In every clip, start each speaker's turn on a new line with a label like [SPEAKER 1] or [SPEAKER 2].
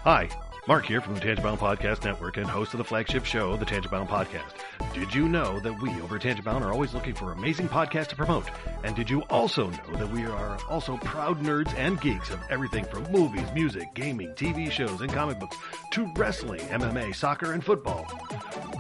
[SPEAKER 1] Hi, Mark here from the Tangibound Podcast Network and host of the flagship show, the Tangibound Podcast. Did you know that we over at Tangibound are always looking for amazing podcasts to promote? And did you also know that we are also proud nerds and geeks of everything from movies, music, gaming, TV shows, and comic books to wrestling, MMA, soccer, and football?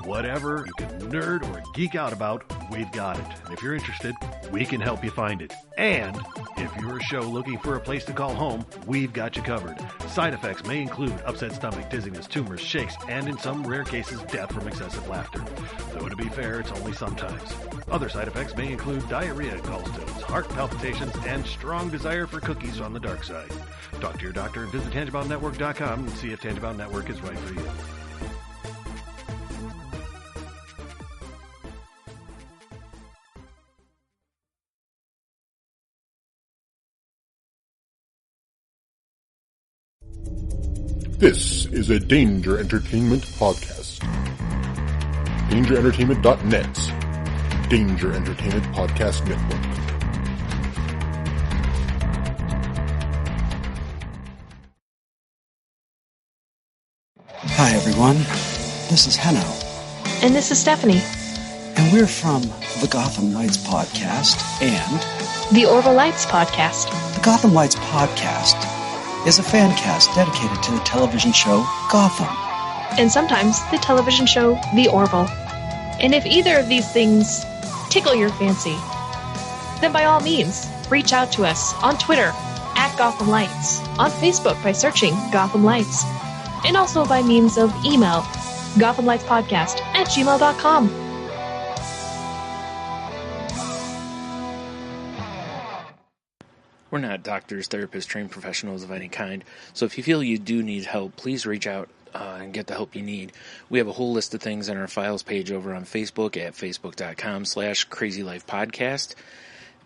[SPEAKER 1] Whatever you can nerd or geek out about, we've got it. And if you're interested, we can help you find it. And if you're a show looking for a place to call home, we've got you covered. Side effects may include upset stomach, dizziness, tumors, shakes, and in some rare cases, death from excessive laughter. Though to be fair, it's only sometimes. Other side effects may include diarrhea, gallstones, heart palpitations, and strong desire for cookies on the dark side. Talk to your doctor and visit TangiboundNetwork.com and see if Tangibound Network is right for you.
[SPEAKER 2] This is a Danger Entertainment podcast. DangerEntertainment.net. Danger Entertainment Podcast Network.
[SPEAKER 3] Hi everyone, this is Henno.
[SPEAKER 4] And this is Stephanie.
[SPEAKER 3] And we're from the Gotham Knights podcast and
[SPEAKER 4] the Orville Lights podcast.
[SPEAKER 3] The Gotham Lights podcast is a fan cast dedicated to the television show Gotham.
[SPEAKER 4] And sometimes the television show The Orville. And if either of these things tickle your fancy, then by all means, reach out to us on Twitter at Gotham Lights, on Facebook by searching Gotham Lights, and also by means of email, gothamlightspodcast@gmail.com.
[SPEAKER 5] We're not doctors, therapists, trained professionals of any kind, so if you feel you do need help, please reach out and get the help you need. We have a whole list of things on our files page over on Facebook at facebook.com/crazylifepodcast,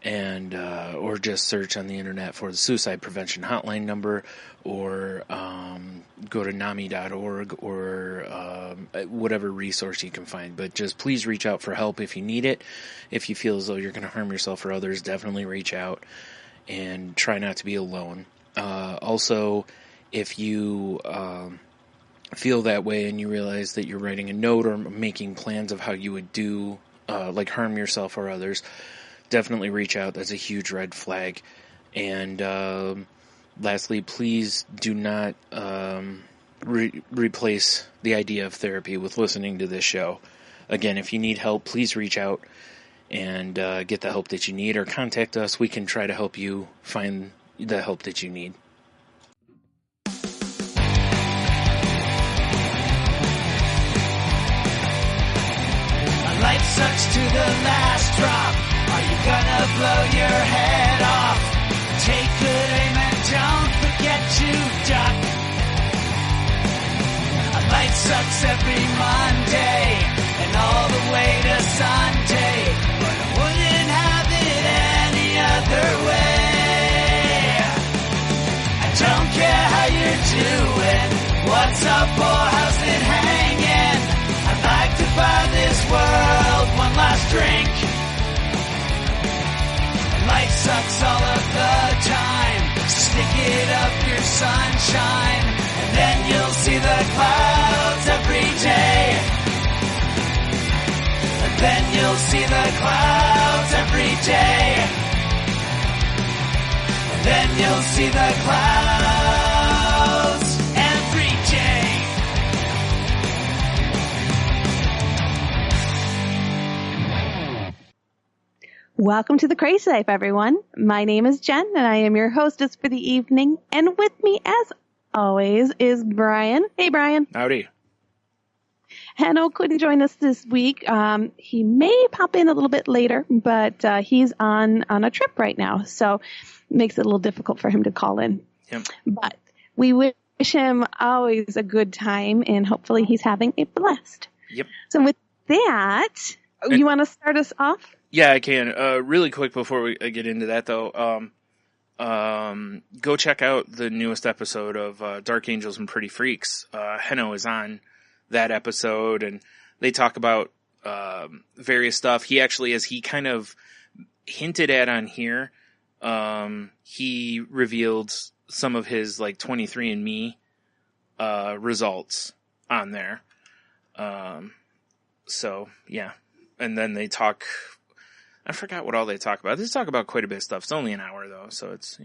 [SPEAKER 5] and or just search on the internet for the suicide prevention hotline number, or go to NAMI.org, or whatever resource you can find. But just please reach out for help if you need it. If you feel as though you're going to harm yourself or others, definitely reach out. And try not to be alone. Also, if you feel that way and you realize that you're writing a note or making plans of how you would do, like harm yourself or others, definitely reach out. That's a huge red flag. And lastly, please do not replace the idea of therapy with listening to this show. Again, if you need help, please reach out and get the help that you need, or contact us. We can try to help you find the help that you need.
[SPEAKER 6] My life sucks to the last drop. Are you gonna blow your head off? Take good aim and don't forget to duck. My life sucks every Monday and all the way to Sunday. But I wouldn't have it any other way. I don't care how you're doing, what's up or how's it hanging. I'd like to buy this world one last drink. Life sucks all of the time, stick it up your sunshine, and then you'll see the clouds every day. Then you'll see the clouds every day. Then you'll see the clouds every day.
[SPEAKER 7] Welcome to The Crazy Life, everyone. My name is Jen, and I am your hostess for the evening. And with me, as always, is Brian. Hey, Brian.
[SPEAKER 5] Howdy.
[SPEAKER 7] Henno couldn't join us this week. He may pop in a little bit later, but he's on a trip right now, so it makes it a little difficult for him to call in.
[SPEAKER 5] Yep.
[SPEAKER 7] But we wish him always a good time, and hopefully he's having a blast.
[SPEAKER 5] Yep.
[SPEAKER 7] So with that, you want to start us off?
[SPEAKER 5] Yeah, I can. Really quick before we get into that, though, go check out the newest episode of Dark Angels and Pretty Freaks. Henno is on that episode, and they talk about various stuff. He actually, as he kind of hinted at on here, he revealed some of his like 23andMe results on there. So yeah. And then they talk, I forgot what all they talk about. They talk about quite a bit of stuff. It's only an hour though. So it's,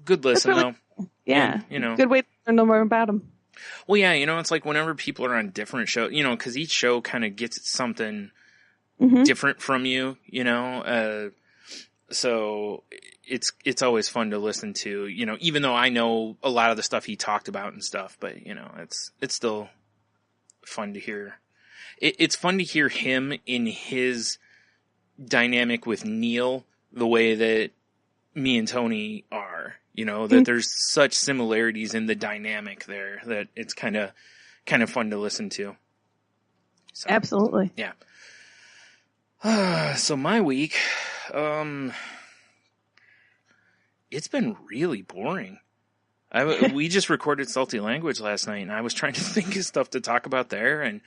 [SPEAKER 5] good listen
[SPEAKER 7] really,
[SPEAKER 5] though.
[SPEAKER 7] Yeah.
[SPEAKER 5] And,
[SPEAKER 7] good way to know more about them.
[SPEAKER 5] Well, yeah, it's like whenever people are on different shows, cause each show kind of gets something different from you, so it's always fun to listen to, even though I know a lot of the stuff he talked about and stuff, but it's still fun to hear. It's fun to hear him in his dynamic with Neil, the way that me and Tony are, that there's such similarities in the dynamic there that it's kind of fun to listen to. So,
[SPEAKER 7] absolutely.
[SPEAKER 5] Yeah. So my week, it's been really boring. We just recorded Salty Language last night, and I was trying to think of stuff to talk about there, and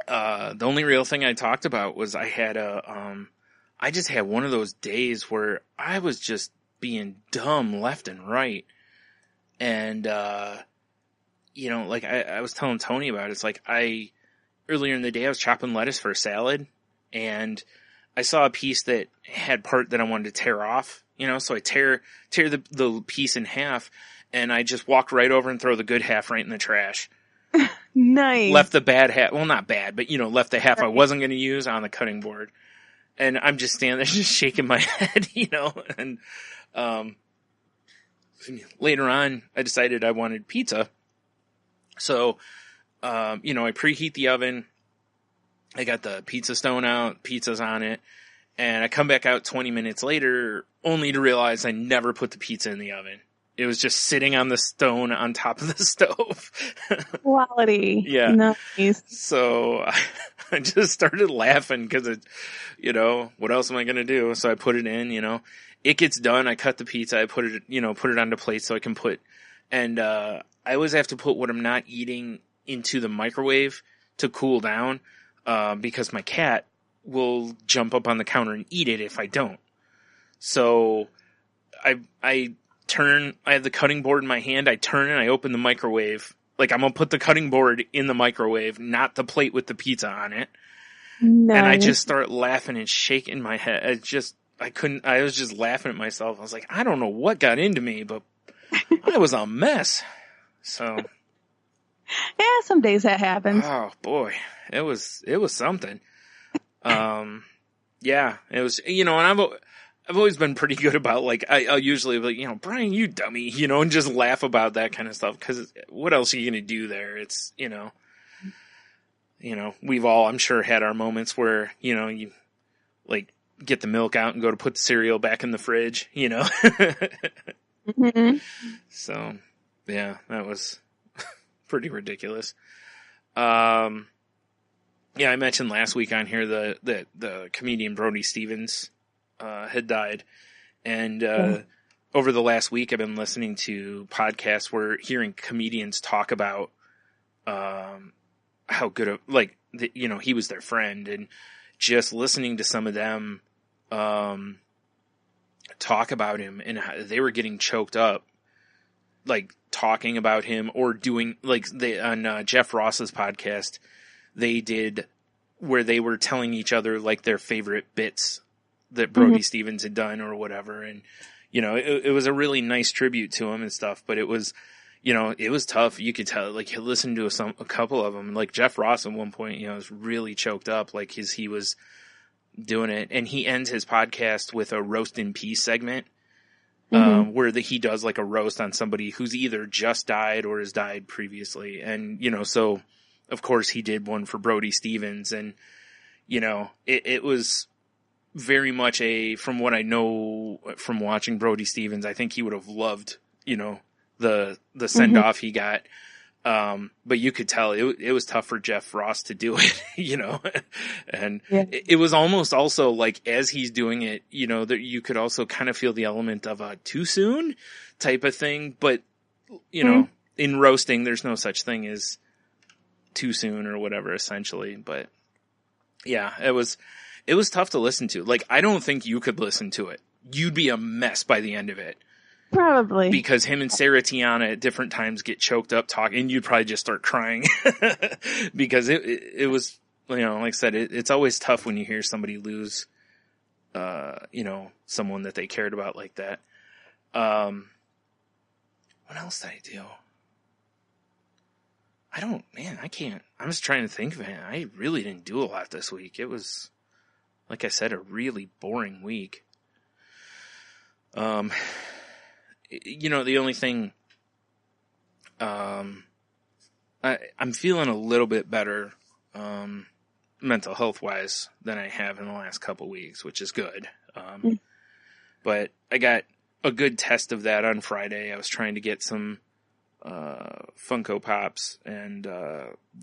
[SPEAKER 5] the only real thing I talked about was I just had one of those days where I was just being dumb left and right. And, like I was telling Tony about it. It's like earlier in the day I was chopping lettuce for a salad, and I saw a piece that had part that I wanted to tear off, so I tear the piece in half, and I just walked right over and throw the good half right in the trash.
[SPEAKER 7] Nice.
[SPEAKER 5] Left the bad half, well, not bad, but left the half I wasn't going to use on the cutting board. And I'm just standing there just shaking my head, and, later on I decided I wanted pizza. So, I preheat the oven. I got the pizza stone out, pizza's on it, and I come back out 20 minutes later only to realize I never put the pizza in the oven. It was just sitting on the stone on top of the stove.
[SPEAKER 7] Quality.
[SPEAKER 5] Yeah.
[SPEAKER 7] Nice.
[SPEAKER 5] So I just started laughing because what else am I going to do? So I put it in, it gets done. I cut the pizza. I put it onto plates so I can and I always have to put what I'm not eating into the microwave to cool down, because my cat will jump up on the counter and eat it if I don't. So I have the cutting board in my hand. I turn and I open the microwave. Like, I'm going to put the cutting board in the microwave, not the plate with the pizza on it.
[SPEAKER 7] Nice.
[SPEAKER 5] And I just start laughing and shaking my head. I was just laughing at myself. I was like, I don't know what got into me, but I was a mess. So.
[SPEAKER 7] Yeah, some days that happens.
[SPEAKER 5] Oh boy. It was something. Yeah, it was, and I've always been pretty good about, like, I'll usually be like, Brian, you dummy, and just laugh about that kind of stuff. Cause what else are you going to do there? It's, we've all, I'm sure, had our moments where, you like get the milk out and go to put the cereal back in the fridge,
[SPEAKER 7] Mm-hmm.
[SPEAKER 5] So yeah, that was pretty ridiculous. Yeah, I mentioned last week on here that the comedian Brody Stevens had died, and over the last week I've been listening to podcasts where hearing comedians talk about how good he was their friend, and just listening to some of them talk about him and how they were getting choked up, like talking about him or doing on Jeff Ross's podcast. They did where they were telling each other like their favorite bits that Brody Stevens had done or whatever. And, it was a really nice tribute to him and stuff, but it was, it was tough. You could tell, like, you listen to a couple of them, like Jeff Ross at one point, was really choked up, like he was doing it. And he ends his podcast with a roast in peace segment, where he does like a roast on somebody who's either just died or has died previously. And, so, of course, he did one for Brody Stevens, and, it was very much from what I know from watching Brody Stevens, I think he would have loved, the send-off he got. But you could tell it was tough for Jeff Ross to do it, and it was almost also like as he's doing it, that you could also kind of feel the element of a too soon type of thing. But, in roasting, there's no such thing as too soon or whatever, essentially. But yeah, it was tough to listen to. Like, I don't think you could listen to it. You'd be a mess by the end of it.
[SPEAKER 7] Probably.
[SPEAKER 5] Because him and Sarah Tiana at different times get choked up talking, and you'd probably just start crying. Because it was, you know, like I said, it's always tough when you hear somebody lose, you know, someone that they cared about like that. What else did I do? I can't. I'm just trying to think of it. I really didn't do a lot this week. It was, like I said, a really boring week. You know, the only thing, I'm feeling a little bit better, mental health wise than I have in the last couple weeks, which is good. But I got a good test of that on Friday. I was trying to get some, Funko Pops, and,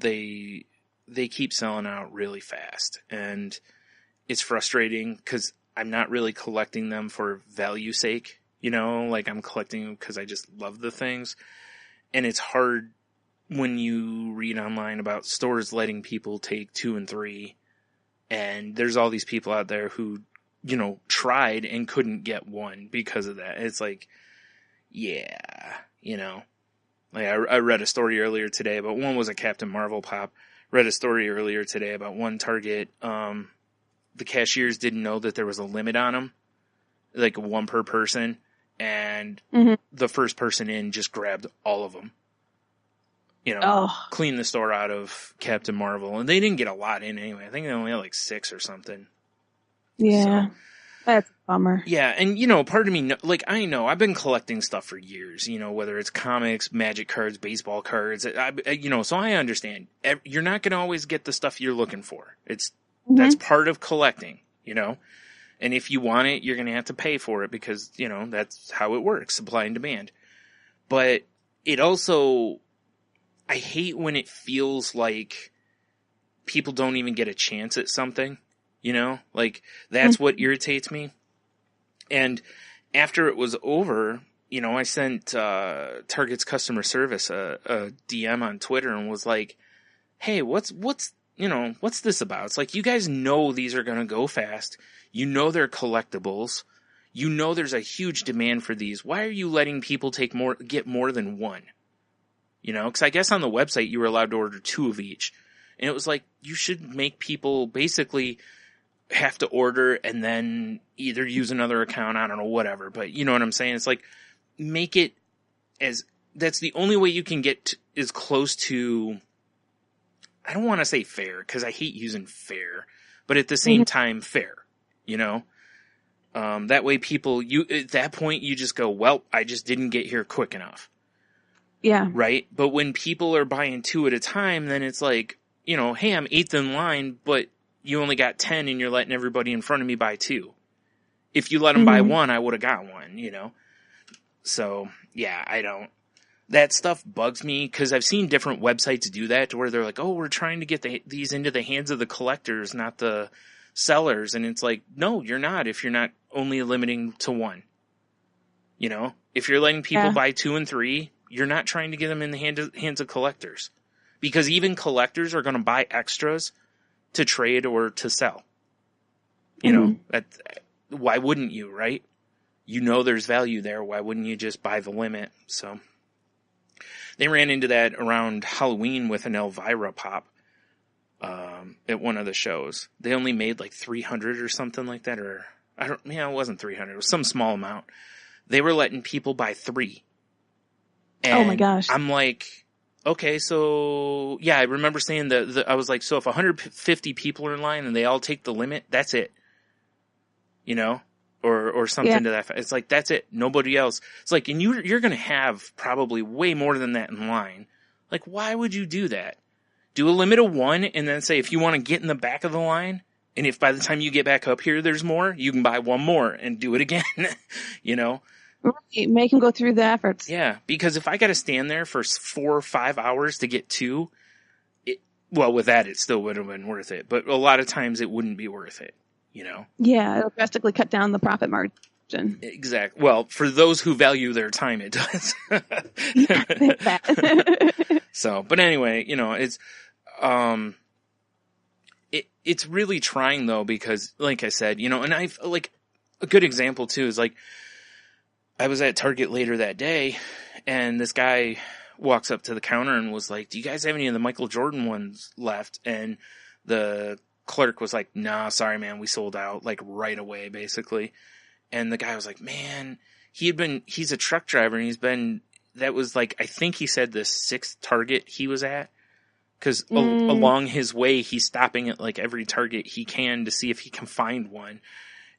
[SPEAKER 5] they keep selling out really fast, and it's frustrating because I'm not really collecting them for value sake. You know, like I'm collecting them because I just love the things. And it's hard when you read online about stores letting people take 2 and 3. And there's all these people out there who, you know, tried and couldn't get one because of that. It's like, yeah, you know, like I read a story earlier today about one was a Captain Marvel pop. Read a story earlier today about one Target. The cashiers didn't know that there was a limit on them, like 1 per person. And the first person in just grabbed all of them, you know, cleaned the store out of Captain Marvel. And they didn't get a lot in anyway. I think they only had like 6 or something.
[SPEAKER 7] Yeah. So, that's a bummer.
[SPEAKER 5] Yeah. And, you know, part of me, like, I know I've been collecting stuff for years, you know, whether it's comics, magic cards, baseball cards, you know, so I understand you're not going to always get the stuff you're looking for. That's part of collecting, you know. And if you want it, you're going to have to pay for it because, you know, that's how it works, supply and demand. But it also, I hate when it feels like people don't even get a chance at something, you know? Like, that's what irritates me. And after it was over, you know, I sent Target's customer service a DM on Twitter and was like, hey, what's this about? It's like, you guys know these are going to go fast. You know they're collectibles. You know there's a huge demand for these. Why are you letting people get more than one? You know, because I guess on the website you were allowed to order 2 of each. And it was like, you should make people basically have to order and then either use another account, I don't know, whatever. But you know what I'm saying? It's like, make it that's the only way you can get as close to, I don't want to say fair, because I hate using fair, but at the same time, fair, you know? That way people, at that point, you just go, well, I just didn't get here quick enough.
[SPEAKER 7] Yeah.
[SPEAKER 5] Right? But when people are buying 2 at a time, then it's like, you know, hey, I'm 8th in line, but you only got 10 and you're letting everybody in front of me buy 2. If you let them buy 1, I would have got 1, you know? So, yeah, that stuff bugs me because I've seen different websites do that to where they're like, oh, we're trying to get these into the hands of the collectors, not the sellers. And it's like, no, you're not if you're not only limiting to 1. You know, if you're letting people buy 2 and 3, you're not trying to get them in the hands of collectors, because even collectors are going to buy extras to trade or to sell. You know, why wouldn't you, right? You know there's value there. Why wouldn't you just buy the limit? So they ran into that around Halloween with an Elvira pop at one of the shows. They only made like 300 or something like that, or it wasn't 300. It was some small amount. They were letting people buy 3. And
[SPEAKER 7] oh my gosh.
[SPEAKER 5] I'm like, okay, so yeah, I remember saying I was like, so if 150 people are in line and they all take the limit, that's it. You know? Or something to that effect. It's like, that's it. Nobody else. It's like, and you're going to have probably way more than that in line. Like, why would you do that? Do a limit of 1 and then say, if you want to get in the back of the line, and if by the time you get back up here there's more, you can buy 1 more and do it again. You know?
[SPEAKER 7] Right. Make them go through the efforts.
[SPEAKER 5] Yeah, because if I got to stand there for 4 or 5 hours to get 2, with that it still would have been worth it. But a lot of times it wouldn't be worth it. You know?
[SPEAKER 7] Yeah, it'll drastically cut down the profit margin. Exactly.
[SPEAKER 5] Well, for those who value their time, it does. So, but anyway, you know, it's really trying though, because like I said, you know, and I've like a good example too is like, I was at Target later that day, and this guy walks up to the counter and was like, do you guys have any of the Michael Jordan ones left? And the clerk was like, nah, sorry, man, we sold out, like, right away, basically. And the guy was like, man, he's a truck driver, and that was like, I think he said the 6th Target he was at. Because along his way, he's stopping at, like, every Target he can to see if he can find one.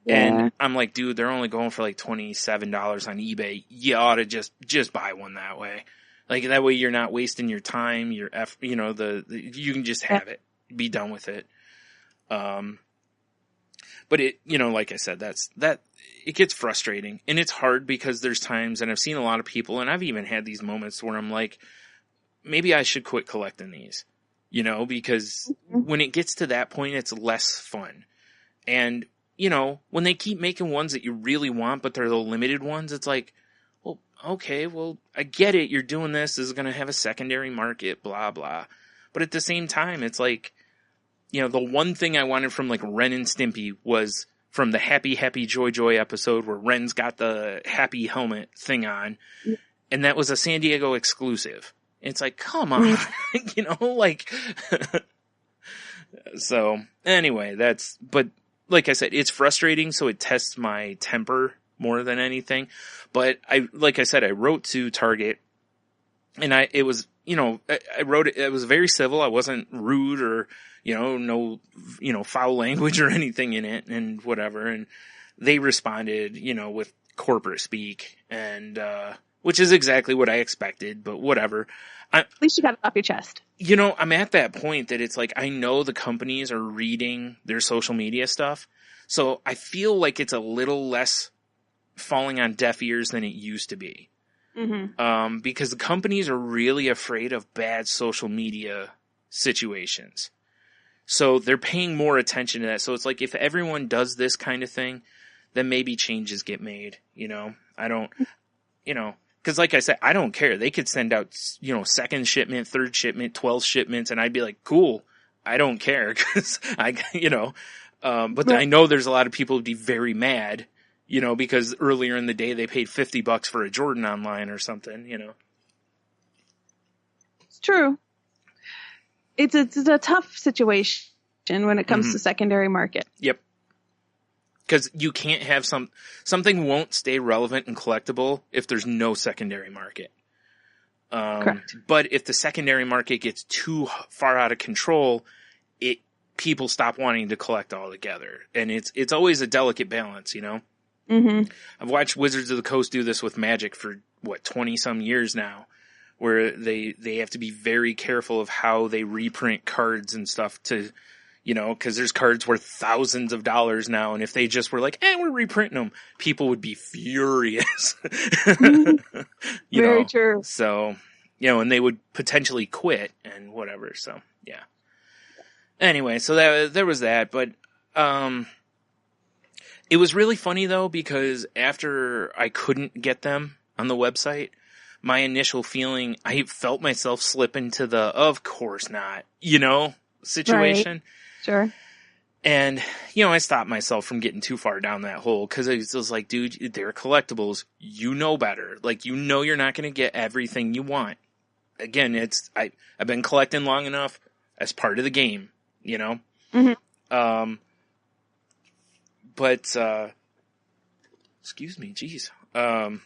[SPEAKER 5] Yeah. And I'm like, dude, they're only going for, like, $27 on eBay. You ought to just buy one that way. Like, that way you're not wasting your time, your effort, you know, you can just have it. Be done with it. But it, you know, like I said, it gets frustrating. And it's hard because there's times, and I've seen a lot of people, and I've even had these moments where I'm like, maybe I should quit collecting these, you know, because when it gets to that point, it's less fun. And, you know, when they keep making ones that you really want, but they're the limited ones, it's like, well, okay, well, I get it. You're doing this is going to have a secondary market, blah, blah. But at the same time, it's like, you know, the one thing I wanted from, like, Ren and Stimpy was from the Happy, Happy, Joy, Joy episode where Ren's got the happy helmet thing on. And that was a San Diego exclusive. It's like, come on, you know, like, so anyway, but like I said, it's frustrating. So it tests my temper more than anything. But like I said, I wrote to Target, and it was, you know, I wrote it. It was very civil. I wasn't rude or, you know, no, you know, foul language or anything in it and whatever. And they responded, you know, with corporate speak, and, which is exactly what I expected, but whatever.
[SPEAKER 7] At least you got it off your chest.
[SPEAKER 5] You know, I'm at that point that it's like, I know the companies are reading their social media stuff. So I feel like it's a little less falling on deaf ears than it used to be. Mm-hmm. Because the companies are really afraid of bad social media situations. So they're paying more attention to that. So it's like, if everyone does this kind of thing, then maybe changes get made. You know, because like I said, I don't care. They could send out, you know, 2nd shipment, 3rd shipment, 12 shipments, and I'd be like, cool. I don't care, because you know, but I know there's a lot of people who'd be very mad, you know, because earlier in the day they paid $50 for a Jordan online or something, you know.
[SPEAKER 7] It's true. It's a tough situation when it comes to secondary market.
[SPEAKER 5] Yep. Because you can't have something won't stay relevant and collectible if there's no secondary market.
[SPEAKER 7] Correct.
[SPEAKER 5] But if the secondary market gets too far out of control, people stop wanting to collect altogether. And it's always a delicate balance, you know? Mm-hmm. I've watched Wizards of the Coast do this with Magic for 20 some years now, where they have to be very careful of how they reprint cards and stuff to, you know, because there's cards worth thousands of dollars now, and if they just were like, we're reprinting them, people would be furious.
[SPEAKER 7] Very true.
[SPEAKER 5] So, you know, and they would potentially quit and whatever. So, yeah. Anyway, so there was that, but it was really funny though, because after I couldn't get them on the website, my initial feeling, I felt myself slip into the of course not, you know, situation.
[SPEAKER 7] Right. Sure.
[SPEAKER 5] And, you know, I stopped myself from getting too far down that hole, because it was like, dude, they're collectibles. You know better. Like, you know you're not going to get everything you want. Again, I've been collecting long enough as part of the game, you know? Mm-hmm. But, excuse me, geez. I,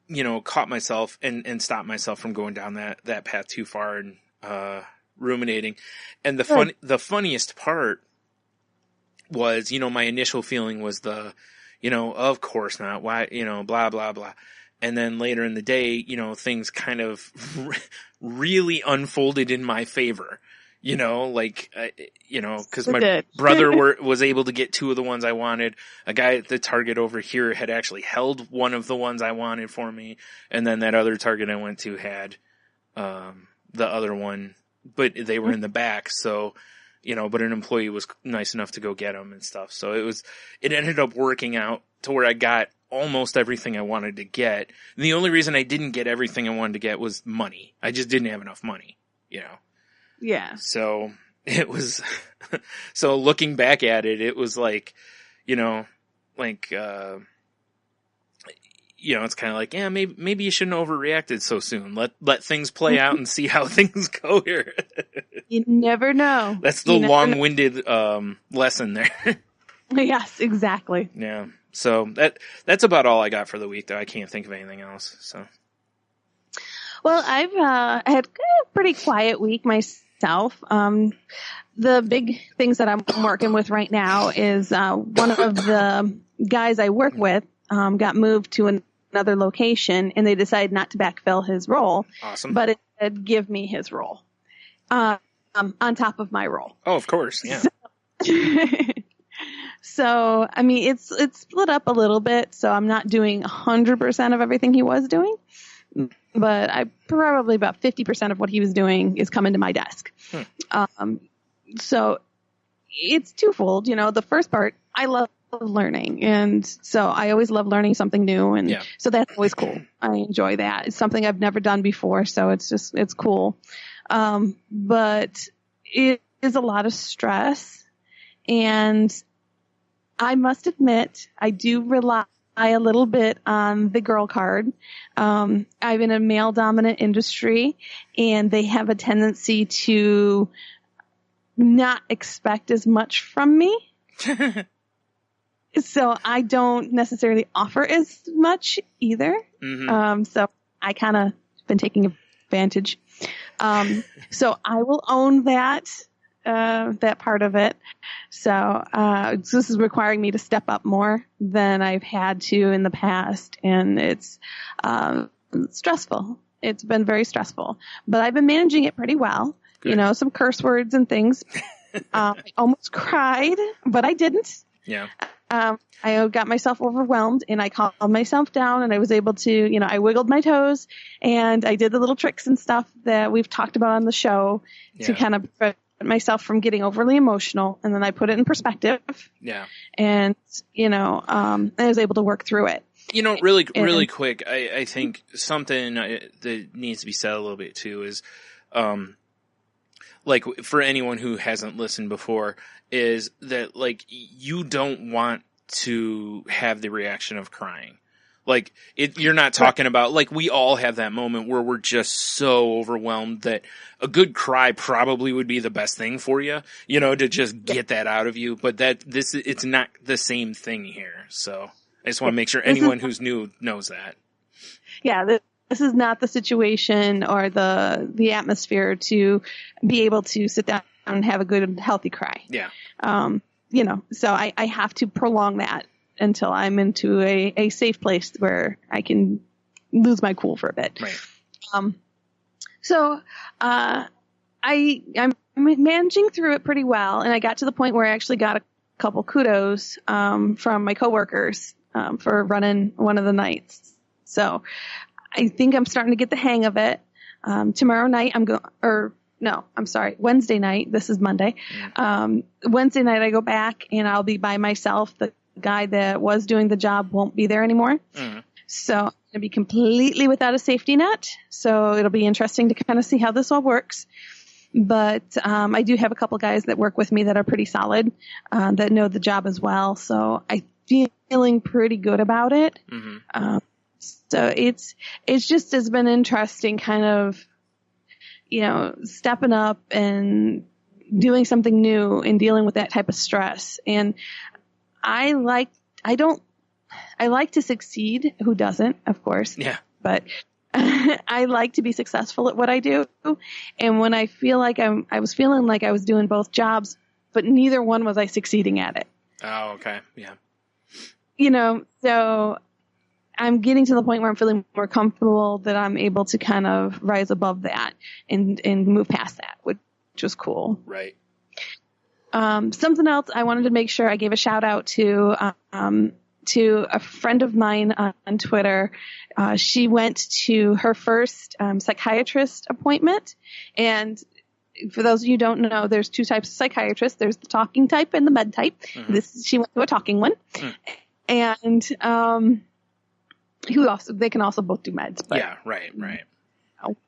[SPEAKER 5] you know, caught myself and stopped myself from going down that path too far and, ruminating. And the funniest part was, you know, my initial feeling was you know, of course not. Why, you know, blah, blah, blah. And then later in the day, you know, things kind of really unfolded in my favor, you know, like, you know, cause my brother was able to get 2 of the ones I wanted. A guy at the Target over here had actually held one of the ones I wanted for me. And then that other Target I went to had, the other one, but they were in the back. So, you know, but an employee was nice enough to go get them and stuff. So it ended up working out to where I got almost everything I wanted to get. And the only reason I didn't get everything I wanted to get was money. I just didn't have enough money, you know?
[SPEAKER 7] Yeah.
[SPEAKER 5] So it was, so looking back at it, it was like, you know, like, it's kind of like, yeah, maybe you shouldn't have overreacted so soon. Let things play out and see how things go here.
[SPEAKER 7] You never know.
[SPEAKER 5] That's the long-winded lesson there.
[SPEAKER 7] Yes, exactly.
[SPEAKER 5] Yeah. So that's about all I got for the week, though. I can't think of anything else. So.
[SPEAKER 7] Well, I've had a pretty quiet week myself. The big things that I'm working with right now is one of the guys I work with got moved to another location, and they decided not to backfill his role.
[SPEAKER 5] Awesome.
[SPEAKER 7] But instead give me his role on top of my role.
[SPEAKER 5] Oh, of course, yeah.
[SPEAKER 7] So, I mean, it's split up a little bit, so I'm not doing 100% of everything he was doing, but probably about 50% of what he was doing is coming to my desk. So it's twofold. The first part, I love learning, and so I always love learning something new, and so that's always cool. I enjoy that. It's something I've never done before, so it's cool. But it is a lot of stress, and I must admit, I do rely a little bit on the girl card. I'm in a male-dominant industry, and they have a tendency to not expect as much from me. So I don't necessarily offer as much either. Mm-hmm. So I kind of been taking advantage. So I will own that part of it. So this is requiring me to step up more than I've had to in the past, and it's stressful. It's been very stressful, but I've been managing it pretty well. Good. Some curse words and things. I almost cried, but I didn't.
[SPEAKER 5] Yeah.
[SPEAKER 7] I got myself overwhelmed, and I calmed myself down, and I was able to, I wiggled my toes, and I did the little tricks and stuff that we've talked about on the show to kind of prevent myself from getting overly emotional, and then I put it in perspective.
[SPEAKER 5] Yeah.
[SPEAKER 7] And, I was able to work through it.
[SPEAKER 5] Really quick, I think something that needs to be said a little bit too is, like, for anyone who hasn't listened before, is that, like, you don't want to have the reaction of crying. Like, you're not talking about, like, we all have that moment where we're just so overwhelmed that a good cry probably would be the best thing for you, to just get that out of you. But it's not the same thing here. So I just want to make sure anyone who's new knows that. Yeah,
[SPEAKER 7] this is not the situation or the atmosphere to be able to sit down and have a good, healthy cry.
[SPEAKER 5] Yeah.
[SPEAKER 7] So I have to prolong that until I'm into a safe place where I can lose my cool for a bit.
[SPEAKER 5] Right.
[SPEAKER 7] So I'm managing through it pretty well, and I got to the point where I actually got a couple kudos from my coworkers for running one of the nights. So I think I'm starting to get the hang of it. Tomorrow night Wednesday night. This is Monday. Wednesday night I go back and I'll be by myself. The guy that was doing the job won't be there anymore. So I'm going to be completely without a safety net. So it'll be interesting to kind of see how this all works. But I do have a couple guys that work with me that are pretty solid, that know the job as well. So I'm feeling pretty good about it. Mm-hmm. So it's has been interesting kind of, stepping up and doing something new and dealing with that type of stress. And I like to succeed. Who doesn't, of course?
[SPEAKER 5] Yeah.
[SPEAKER 7] But I like to be successful at what I do. And when I feel like I was feeling like I was doing both jobs, but neither one was I succeeding at it.
[SPEAKER 5] Oh, okay. Yeah.
[SPEAKER 7] So I'm getting to the point where I'm feeling more comfortable that I'm able to kind of rise above that and move past that, which was cool.
[SPEAKER 5] Right.
[SPEAKER 7] Something else I wanted to make sure I gave a shout out to a friend of mine on Twitter. She went to her first psychiatrist appointment, and for those of you who don't know, there's two types of psychiatrists. There's the talking type and the med type. Mm-hmm. She went to a talking one, and they can also both do meds. But,
[SPEAKER 5] yeah, right.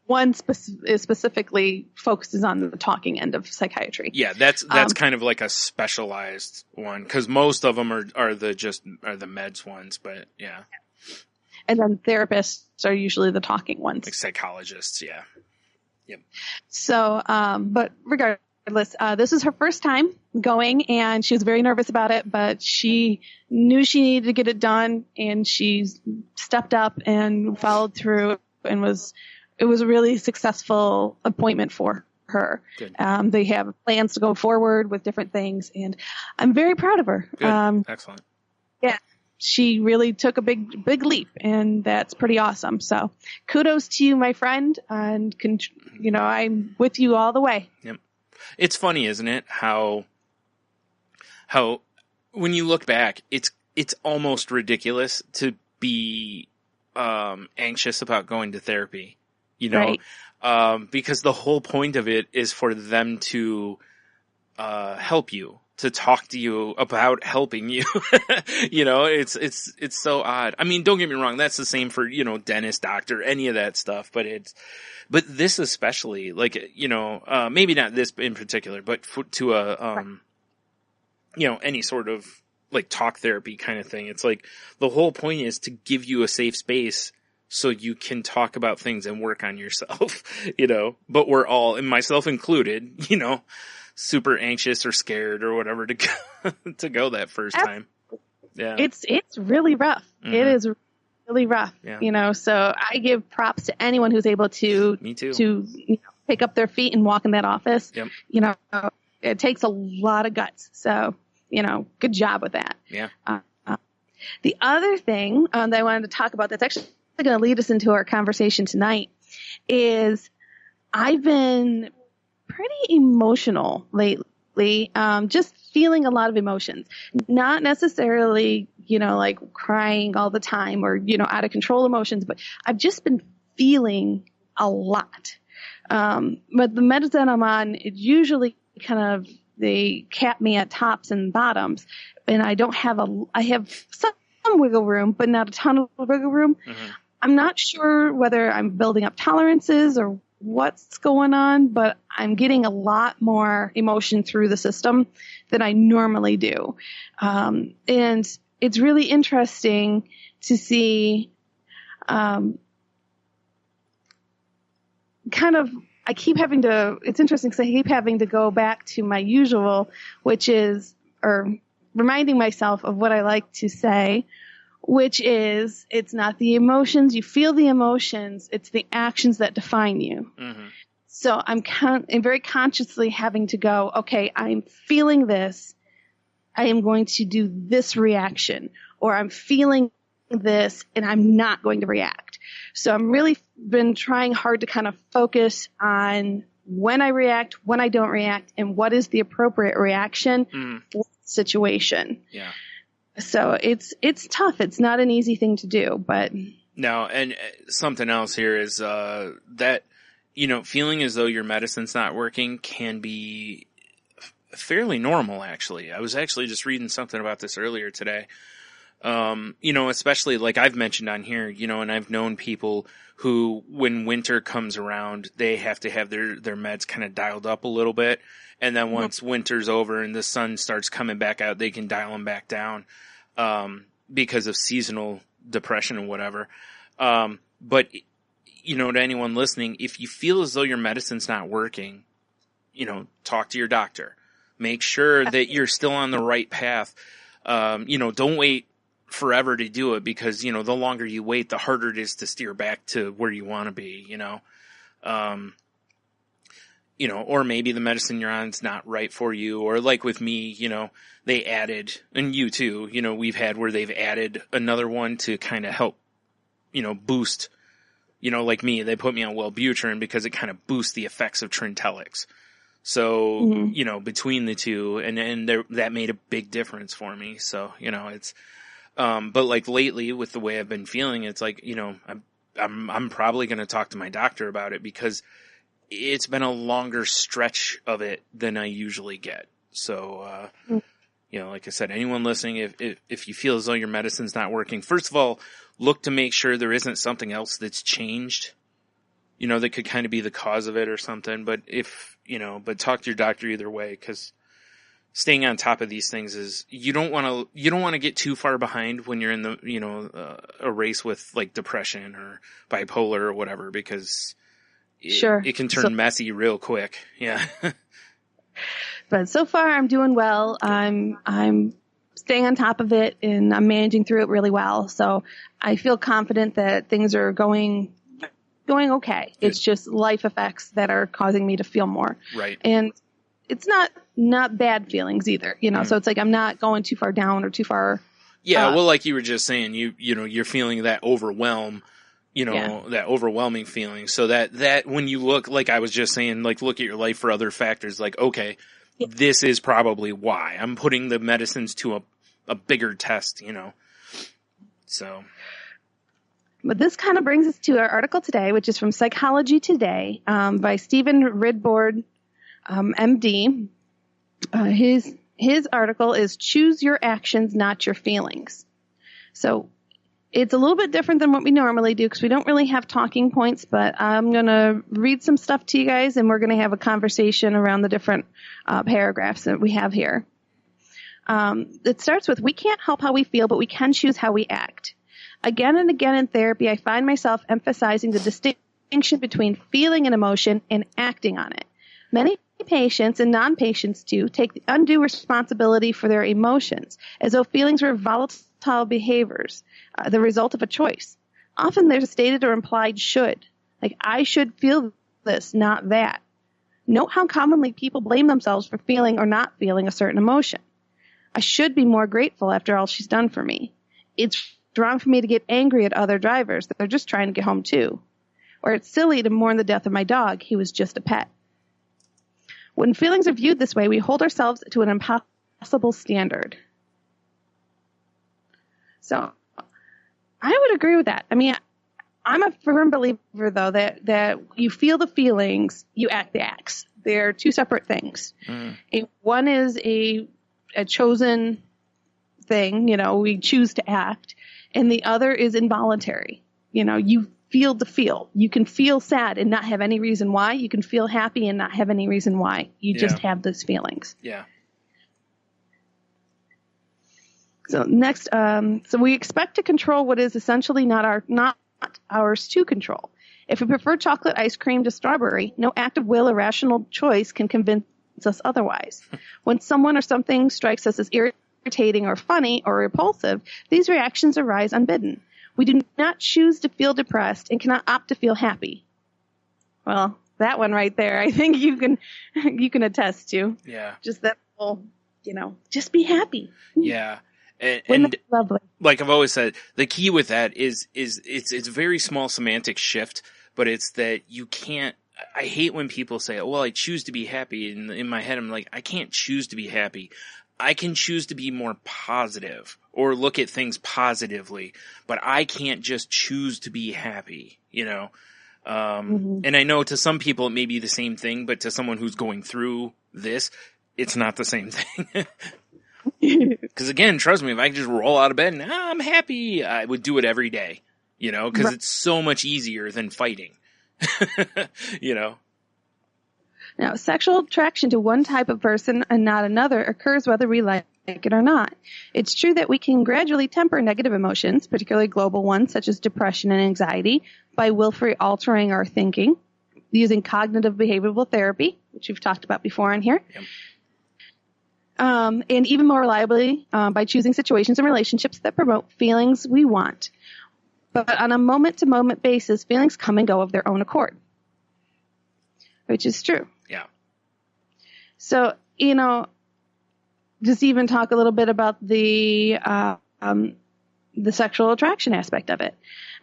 [SPEAKER 7] One specifically focuses on the talking end of psychiatry.
[SPEAKER 5] Yeah, that's kind of like a specialized one, because most of them are the meds ones, but yeah.
[SPEAKER 7] And then therapists are usually the talking ones.
[SPEAKER 5] Like psychologists, yeah. Yep.
[SPEAKER 7] So, but regardless, this is her first time going, and she was very nervous about it, but she knew she needed to get it done, and she stepped up and followed through, and it was a really successful appointment for her.
[SPEAKER 5] Good.
[SPEAKER 7] They have plans to go forward with different things, and I'm very proud of her.
[SPEAKER 5] Good. Excellent.
[SPEAKER 7] Yeah. She really took a big leap, and that's pretty awesome. So kudos to you, my friend, and I'm with you all the way.
[SPEAKER 5] Yep. It's funny, isn't it? How when you look back, it's almost ridiculous to be anxious about going to therapy,
[SPEAKER 7] Right.
[SPEAKER 5] Because the whole point of it is for them to help you, to talk to you about helping you. It's so odd. I mean, don't get me wrong, that's the same for, dentist, doctor, any of that stuff, but this especially, like, maybe not this in particular, but any sort of like talk therapy kind of thing. It's like the whole point is to give you a safe space so you can talk about things and work on yourself, but we're all, and myself included, super anxious or scared or whatever to go that first time. Yeah.
[SPEAKER 7] It's really rough. Mm-hmm. It is really rough, so I give props to anyone who's able to,
[SPEAKER 5] Me too.
[SPEAKER 7] To pick up their feet and walk in that office.
[SPEAKER 5] Yep.
[SPEAKER 7] It takes a lot of guts. So, good job with that.
[SPEAKER 5] Yeah.
[SPEAKER 7] The other thing that I wanted to talk about that's actually going to lead us into our conversation tonight is I've been pretty emotional lately, just feeling a lot of emotions, not necessarily, like crying all the time or, out of control emotions, but I've just been feeling a lot. But the medicine I'm on, it usually they cap me at tops and bottoms, and I have some wiggle room, but not a ton of wiggle room.
[SPEAKER 5] Mm-hmm.
[SPEAKER 7] I'm not sure whether I'm building up tolerances or what's going on, but I'm getting a lot more emotion through the system than I normally do. And it's really interesting to see, it's interesting because I keep having to go back to my usual, or reminding myself of what I like to say, which is, it's not the emotions. You feel the emotions. It's the actions that define you.
[SPEAKER 5] Mm-hmm.
[SPEAKER 7] So I'm very consciously having to go, okay, I'm feeling this. I am going to do this reaction, or I'm feeling this and I'm not going to react. So I'm really been trying hard to kind of focus on when I react, when I don't react, and what is the appropriate reaction for the situation.
[SPEAKER 5] Yeah.
[SPEAKER 7] So it's tough. It's not an easy thing to do, but
[SPEAKER 5] no. And something else here is that feeling as though your medicine's not working can be fairly normal. Actually, I was actually just reading something about this earlier today. Especially like I've mentioned on here, and I've known people who, when winter comes around, they have to have their meds kind of dialed up a little bit. And then once winter's over and the sun starts coming back out, they can dial them back down, because of seasonal depression and whatever. But, to anyone listening, if you feel as though your medicine's not working, talk to your doctor. Make sure that you're still on the right path. Don't wait forever to do it, because, the longer you wait, the harder it is to steer back to where you want to be, or maybe the medicine you're on is not right for you. Or like with me, they added, and you too, we've had where they've added another one to kind of help, boost, like me, they put me on Wellbutrin because it kind of boosts the effects of Trintellix. So, between the two, and that made a big difference for me. So, it's, but like lately with the way I've been feeling, it's like, I'm probably going to talk to my doctor about it, because it's been a longer stretch of it than I usually get. So, like I said, anyone listening, if you feel as though your medicine's not working, first of all, look to make sure there isn't something else that's changed that could kind of be the cause of it or something. But but talk to your doctor either way, because staying on top of these things is, you don't want to get too far behind when you're in the, a race with like depression or bipolar or whatever, because it can turn messy real quick. Yeah.
[SPEAKER 7] But so far I'm doing well. I'm staying on top of it, and I'm managing through it really well. So I feel confident that things are going okay. Good. It's just life effects that are causing me to feel more.
[SPEAKER 5] Right.
[SPEAKER 7] And it's not bad feelings either, so it's like I'm not going too far down or too far.
[SPEAKER 5] Yeah. Well, like you were just saying, you're feeling that overwhelm, that overwhelming feeling. So that when you look, like I was just saying, like look at your life for other factors, like, okay, this is probably why I'm putting the medicines to a bigger test, so.
[SPEAKER 7] But this kind of brings us to our article today, which is from Psychology Today, by Stephen Ridbourd, MD. His article is "Choose Your Actions, Not Your Feelings." So it's a little bit different than what we normally do, because we don't really have talking points, but I'm going to read some stuff to you guys, and we're going to have a conversation around the different paragraphs that we have here. It starts with, "We can't help how we feel, but we can choose how we act. Again and again in therapy, I find myself emphasizing the distinction between feeling an emotion and acting on it. Many patients, and non-patients too, take the undue responsibility for their emotions, as though feelings were volatile behaviors, the result of a choice. Often there's a stated or implied should, like I should feel this, not that. Note how commonly people blame themselves for feeling or not feeling a certain emotion. I should be more grateful after all she's done for me. It's wrong for me to get angry at other drivers, that they're just trying to get home too. Or it's silly to mourn the death of my dog, he was just a pet." When feelings are viewed this way, we hold ourselves to an impossible standard. So I would agree with that. I mean, I'm a firm believer, though, that you feel the feelings, you act the acts. They're two separate things. One is a chosen thing, we choose to act, and the other is involuntary. You feel to feel. You can feel sad and not have any reason why. You can feel happy and not have any reason why. You just have those feelings.
[SPEAKER 5] Yeah.
[SPEAKER 7] So next, so we expect to control what is essentially not ours to control. If we prefer chocolate ice cream to strawberry, no act of will or rational choice can convince us otherwise. When someone or something strikes us as irritating or funny or repulsive, these reactions arise unbidden. We do not choose to feel depressed and cannot opt to feel happy. Well, that one right there, I think you can attest to.
[SPEAKER 5] Yeah.
[SPEAKER 7] Just that whole, just be happy.
[SPEAKER 5] Yeah. And
[SPEAKER 7] lovely.
[SPEAKER 5] Like I've always said, the key with that is it's a very small semantic shift, but it's that you can't. I hate when people say, "Well, I choose to be happy," and in my head, I'm like, I can't choose to be happy. I can choose to be more positive or look at things positively, but I can't just choose to be happy, And I know to some people it may be the same thing, but to someone who's going through this, it's not the same thing. Because again, trust me, if I could just roll out of bed and I'm happy, I would do it every day, because it's so much easier than fighting,
[SPEAKER 7] Now, sexual attraction to one type of person and not another occurs whether we like it or not. It's true that we can gradually temper negative emotions, particularly global ones such as depression and anxiety, by willfully altering our thinking, using cognitive behavioral therapy, which we've talked about before on here.
[SPEAKER 5] Yep.
[SPEAKER 7] And even more reliably by choosing situations and relationships that promote feelings we want. But on a moment-to-moment basis, feelings come and go of their own accord, which is true.
[SPEAKER 5] Yeah.
[SPEAKER 7] So, just even talk a little bit about the sexual attraction aspect of it.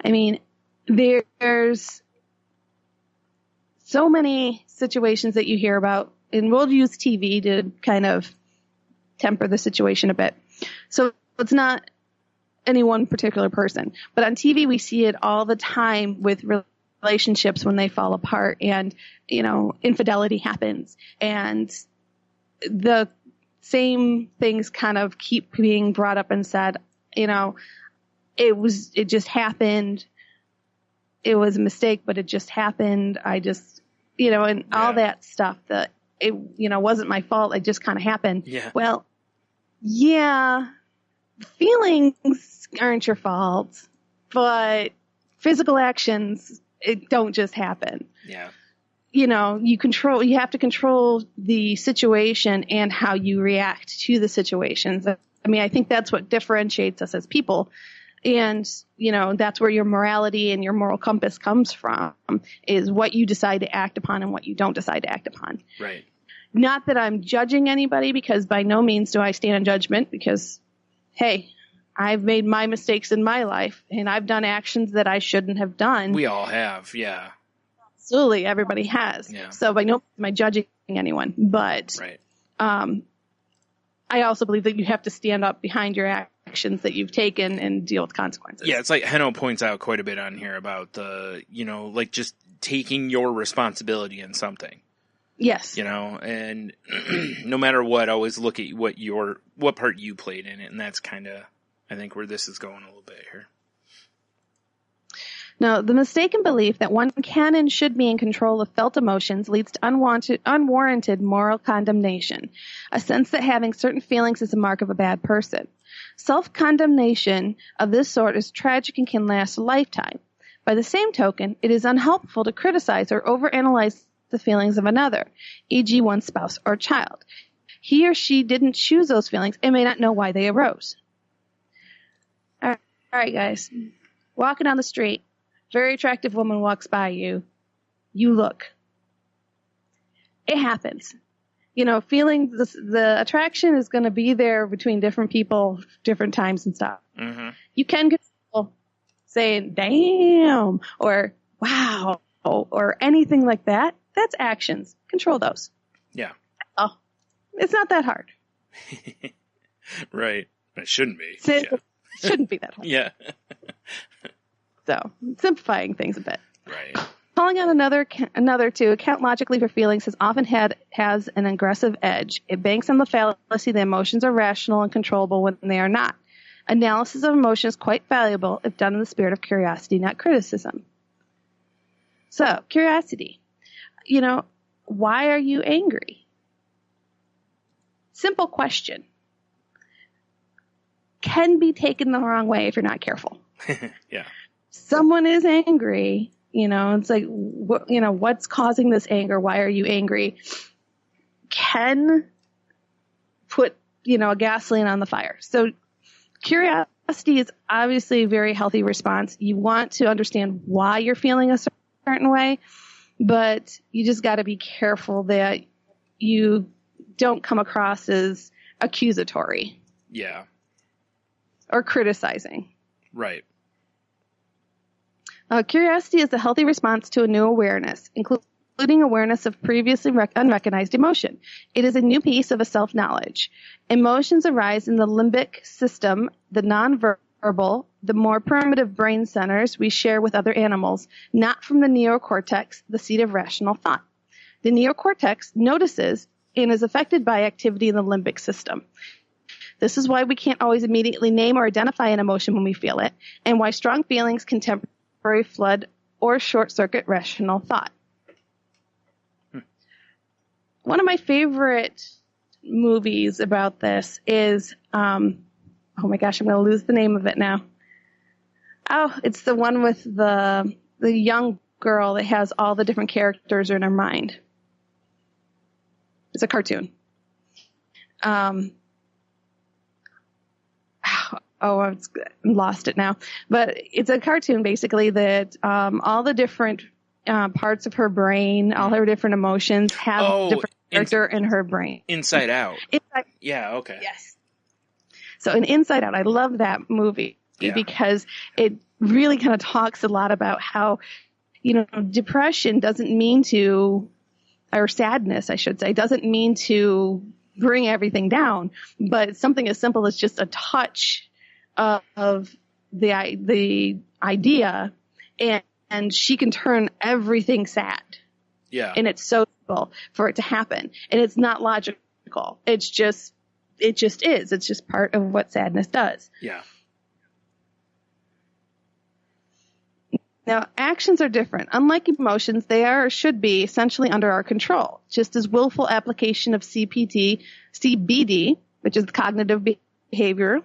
[SPEAKER 7] I mean, there's so many situations that you hear about, and we'll use TV to kind of temper the situation a bit. So it's not any one particular person, but on TV we see it all the time with relationships when they fall apart and, infidelity happens, and the same things kind of keep being brought up and said, it just happened. it was a mistake, but it just happened. I just, and all that stuff that it, wasn't my fault. It just kind of happened.
[SPEAKER 5] Yeah.
[SPEAKER 7] Well, yeah, feelings aren't your fault, but physical actions, it don't just happen.
[SPEAKER 5] Yeah.
[SPEAKER 7] You have to control the situation and how you react to the situations. I mean, I think that's what differentiates us as people. And, that's where your morality and your moral compass comes from, is what you decide to act upon and what you don't decide to act upon.
[SPEAKER 5] Right.
[SPEAKER 7] Not that I'm judging anybody, because by no means do I stand in judgment, because, hey, I've made my mistakes in my life and I've done actions that I shouldn't have done.
[SPEAKER 5] We all have. Yeah.
[SPEAKER 7] Absolutely. Everybody has.
[SPEAKER 5] Yeah.
[SPEAKER 7] So by no means am I judging anyone, but,
[SPEAKER 5] right.
[SPEAKER 7] I also believe that you have to stand up behind your actions that you've taken and deal with consequences.
[SPEAKER 5] Yeah, it's like Heno points out quite a bit on here about the, just taking your responsibility in something.
[SPEAKER 7] Yes.
[SPEAKER 5] And no matter what, always look at what part you played in it. And that's kind of, I think, where this is going a little bit here.
[SPEAKER 7] Now, the mistaken belief that one can and should be in control of felt emotions leads to unwarranted moral condemnation, a sense that having certain feelings is a mark of a bad person. Self-condemnation of this sort is tragic and can last a lifetime. By the same token, it is unhelpful to criticize or overanalyze the feelings of another, e.g. one's spouse or child. He or she didn't choose those feelings and may not know why they arose. All right, guys. Walking down the street. Very attractive woman walks by you. You look. It happens. Feeling the attraction is going to be there between different people, different times and stuff.
[SPEAKER 5] Mm-hmm.
[SPEAKER 7] You can control saying, damn, or wow, or anything like that. That's actions. Control those.
[SPEAKER 5] Yeah.
[SPEAKER 7] Oh, it's not that hard.
[SPEAKER 5] Right. It shouldn't be.
[SPEAKER 7] It shouldn't be that hard.
[SPEAKER 5] Yeah.
[SPEAKER 7] So, simplifying things a bit.
[SPEAKER 5] Right.
[SPEAKER 7] Calling out another to account logically for feelings has an aggressive edge. It banks on the fallacy that emotions are rational and controllable when they are not. Analysis of emotion is quite valuable if done in the spirit of curiosity, not criticism. So, curiosity. Why are you angry? Simple question. Can be taken the wrong way if you're not careful.
[SPEAKER 5] Yeah.
[SPEAKER 7] Someone is angry, it's like, what's causing this anger? Why are you angry? Can put, gasoline on the fire. So curiosity is obviously a very healthy response. You want to understand why you're feeling a certain way, but you just got to be careful that you don't come across as accusatory.
[SPEAKER 5] Yeah.
[SPEAKER 7] Or criticizing.
[SPEAKER 5] Right.
[SPEAKER 7] Curiosity is a healthy response to a new awareness, including awareness of previously unrecognized emotion. It is a new piece of a self-knowledge. Emotions arise in the limbic system, the nonverbal, the more primitive brain centers we share with other animals, not from the neocortex, the seat of rational thought. The neocortex notices and is affected by activity in the limbic system. This is why we can't always immediately name or identify an emotion when we feel it, and why strong feelings can temporarily flood or short-circuit rational thought. One of my favorite movies about this is, oh my gosh, I'm going to lose the name of it now. Oh, it's the one with the young girl that has all the different characters in her mind. It's a cartoon. I've lost it now. But it's a cartoon, basically, that all the different parts of her brain, all her different emotions have a different character in her brain.
[SPEAKER 5] Inside Out. Yeah, okay.
[SPEAKER 7] Yes. So in Inside Out, I love that movie because it really kind of talks a lot about how, depression doesn't mean to, or sadness, I should say, doesn't mean to bring everything down, but something as simple as just a touch of the idea, and she can turn everything sad.
[SPEAKER 5] Yeah.
[SPEAKER 7] And it's so simple for it to happen. And it's not logical. It just is. It's just part of what sadness does.
[SPEAKER 5] Yeah.
[SPEAKER 7] Now, actions are different. Unlike emotions, they are or should be essentially under our control, just as willful application of CBD, which is cognitive behavior,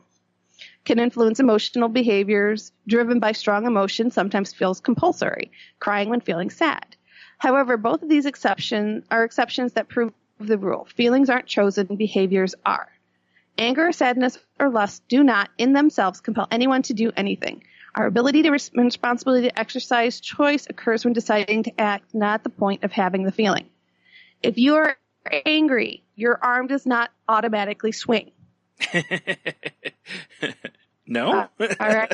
[SPEAKER 7] can influence emotional behaviors driven by strong emotion, sometimes feels compulsory, crying when feeling sad. However, both of these are exceptions that prove the rule. Feelings aren't chosen, behaviors are. Anger, sadness, or lust do not, in themselves, compel anyone to do anything. Our ability to responsibility to exercise choice occurs when deciding to act, not at the point of having the feeling. If you are angry, your arm does not automatically swing.
[SPEAKER 5] No?
[SPEAKER 7] All right.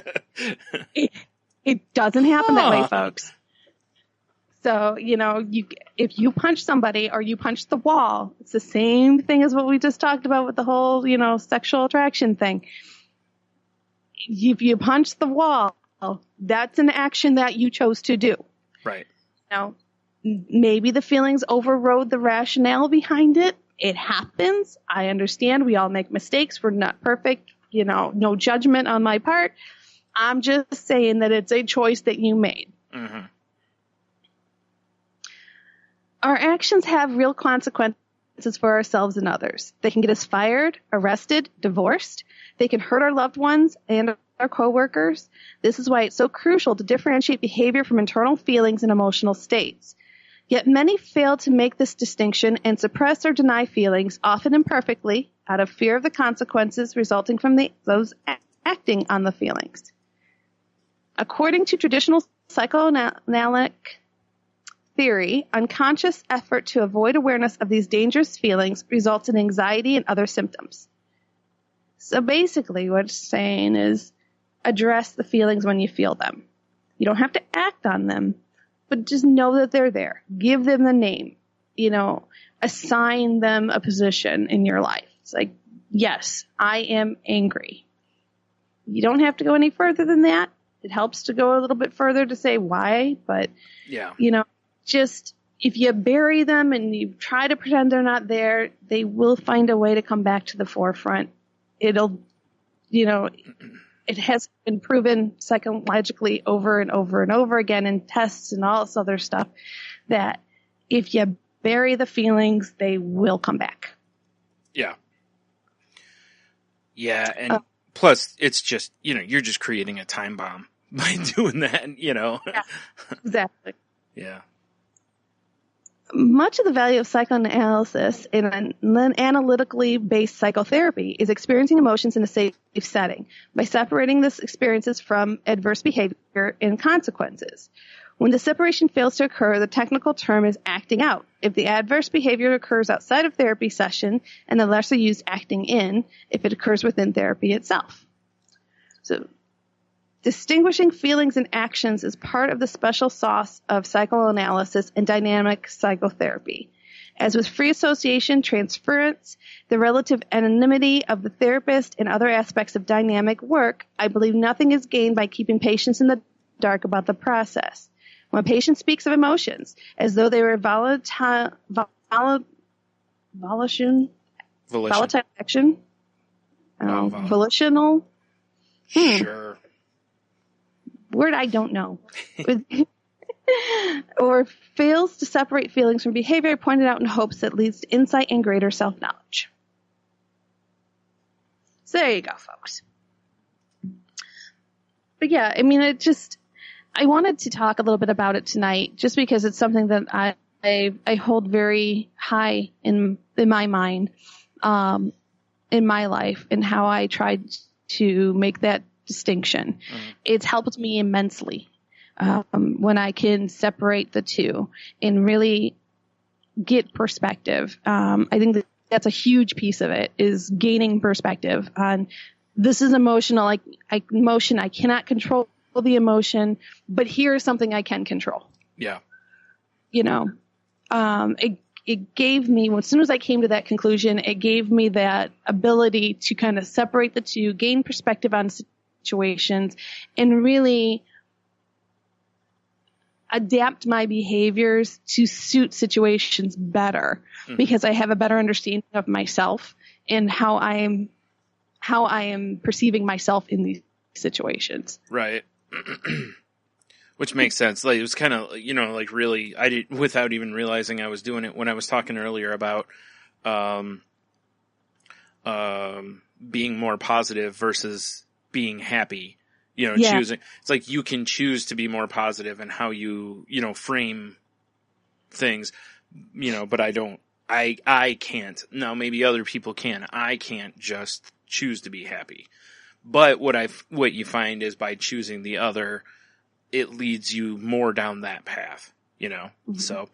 [SPEAKER 7] It doesn't happen that way, folks. So, if you punch somebody or you punch the wall, it's the same thing as what we just talked about with the whole, sexual attraction thing. If you punch the wall, that's an action that you chose to do.
[SPEAKER 5] Right.
[SPEAKER 7] Maybe the feelings overrode the rationale behind it. It happens. I understand. We all make mistakes. We're not perfect. No judgment on my part. I'm just saying that it's a choice that you made.
[SPEAKER 5] Mm-hmm.
[SPEAKER 7] Our actions have real consequences for ourselves and others. They can get us fired, arrested, divorced. They can hurt our loved ones and our coworkers. This is why it's so crucial to differentiate behavior from internal feelings and emotional states. Yet many fail to make this distinction and suppress or deny feelings, often imperfectly, out of fear of the consequences resulting from those acting on the feelings. According to traditional psychoanalytic theory, unconscious effort to avoid awareness of these dangerous feelings results in anxiety and other symptoms. So basically what it's saying is address the feelings when you feel them. You don't have to act on them, but just know that they're there. Give them the name. Assign them a position in your life. It's like, yes, I am angry. You don't have to go any further than that. It helps to go a little bit further to say why, but, just if you bury them and you try to pretend they're not there, they will find a way to come back to the forefront. It'll, it has been proven psychologically over and over and over again in tests and all this other stuff that if you bury the feelings, they will come back.
[SPEAKER 5] Yeah. Yeah. And plus it's just, you're just creating a time bomb by doing that,
[SPEAKER 7] Yeah, exactly.
[SPEAKER 5] Yeah.
[SPEAKER 7] Much of the value of psychoanalysis in an analytically based psychotherapy is experiencing emotions in a safe setting by separating these experiences from adverse behavior and consequences. When the separation fails to occur, the technical term is acting out. If the adverse behavior occurs outside of therapy session, and the lesser used acting in if it occurs within therapy itself. So distinguishing feelings and actions is part of the special sauce of psychoanalysis and dynamic psychotherapy. As with free association, transference, the relative anonymity of the therapist, and other aspects of dynamic work, I believe nothing is gained by keeping patients in the dark about the process. When a patient speaks of emotions as though they were volatile action, volitional.
[SPEAKER 5] Sure.
[SPEAKER 7] Word I don't know. Or fails to separate feelings from behavior, I pointed out in hopes that leads to insight and greater self-knowledge. So there you go, folks. But yeah, I wanted to talk a little bit about it tonight just because it's something that I hold very high in my mind, in my life, and how I tried to make that distinction. Mm-hmm. It's helped me immensely when I can separate the two and really get perspective. I think that's a huge piece of it, is gaining perspective on this is emotional. Emotion, I cannot control the emotion, but here's something I can control.
[SPEAKER 5] Yeah.
[SPEAKER 7] It gave me, as soon as I came to that conclusion, it gave me that ability to kind of separate the two, gain perspective on situations, and really adapt my behaviors to suit situations better, because I have a better understanding of myself and how I am perceiving myself in these situations.
[SPEAKER 5] Right. Which makes sense. Like, it was kind of, like really, I did, without even realizing I was doing it when I was talking earlier about, being more positive versus being happy, choosing. It's like you can choose to be more positive in how you, frame things, but I can't. Now, maybe other people can. I can't just choose to be happy. But what you find is by choosing the other, it leads you more down that path, Mm-hmm. So,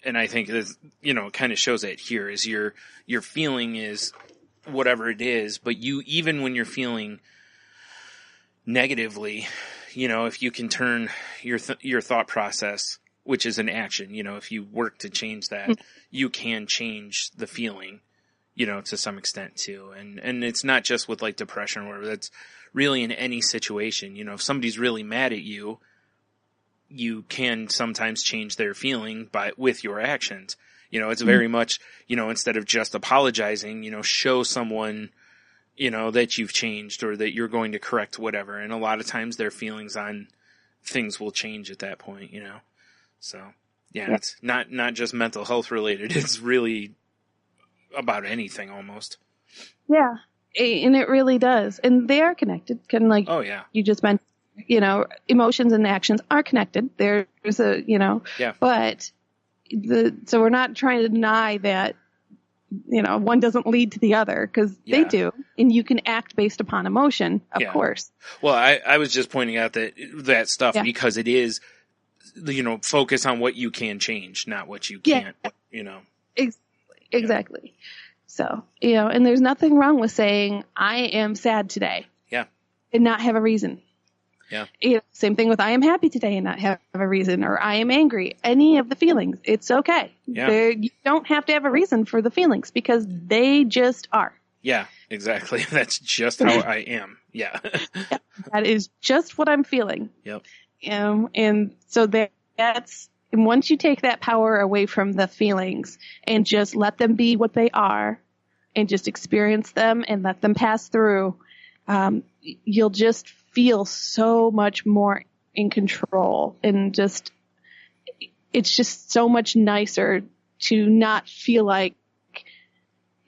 [SPEAKER 5] and I think it kind of shows it here is your feeling is whatever it is, but even when you're feeling negatively, if you can turn your thought process, which is an action, if you work to change that, you can change the feeling, to some extent too. And it's not just with like depression or that's really in any situation, if somebody's really mad at you, you can sometimes change their feeling with your actions. It's very much, instead of just apologizing, show someone, that you've changed or that you're going to correct whatever. And a lot of times their feelings on things will change at that point, So, yeah, it's not just mental health related. It's really about anything almost.
[SPEAKER 7] Yeah. And it really does. And they are connected.
[SPEAKER 5] Oh yeah.
[SPEAKER 7] You just mentioned, emotions and actions are connected. There's a,
[SPEAKER 5] yeah.
[SPEAKER 7] But so we're not trying to deny that, one doesn't lead to the other because they do. And you can act based upon emotion, of course.
[SPEAKER 5] Well, I was just pointing out that stuff because it is, focus on what you can change, not what you can't,
[SPEAKER 7] Exactly. So, and there's nothing wrong with saying, I am sad today.
[SPEAKER 5] Yeah.
[SPEAKER 7] And not have a reason.
[SPEAKER 5] Yeah.
[SPEAKER 7] Same thing with I am happy today and not have a reason, or I am angry. Any of the feelings. It's okay.
[SPEAKER 5] Yeah.
[SPEAKER 7] You don't have to have a reason for the feelings because they just are.
[SPEAKER 5] Yeah, exactly. That's just how I am. Yeah.
[SPEAKER 7] That is just what I'm feeling.
[SPEAKER 5] Yep.
[SPEAKER 7] And so that's, and once you take that power away from the feelings and just let them be what they are and just experience them and let them pass through, you'll just feel so much more in control and it's just so much nicer to not feel like,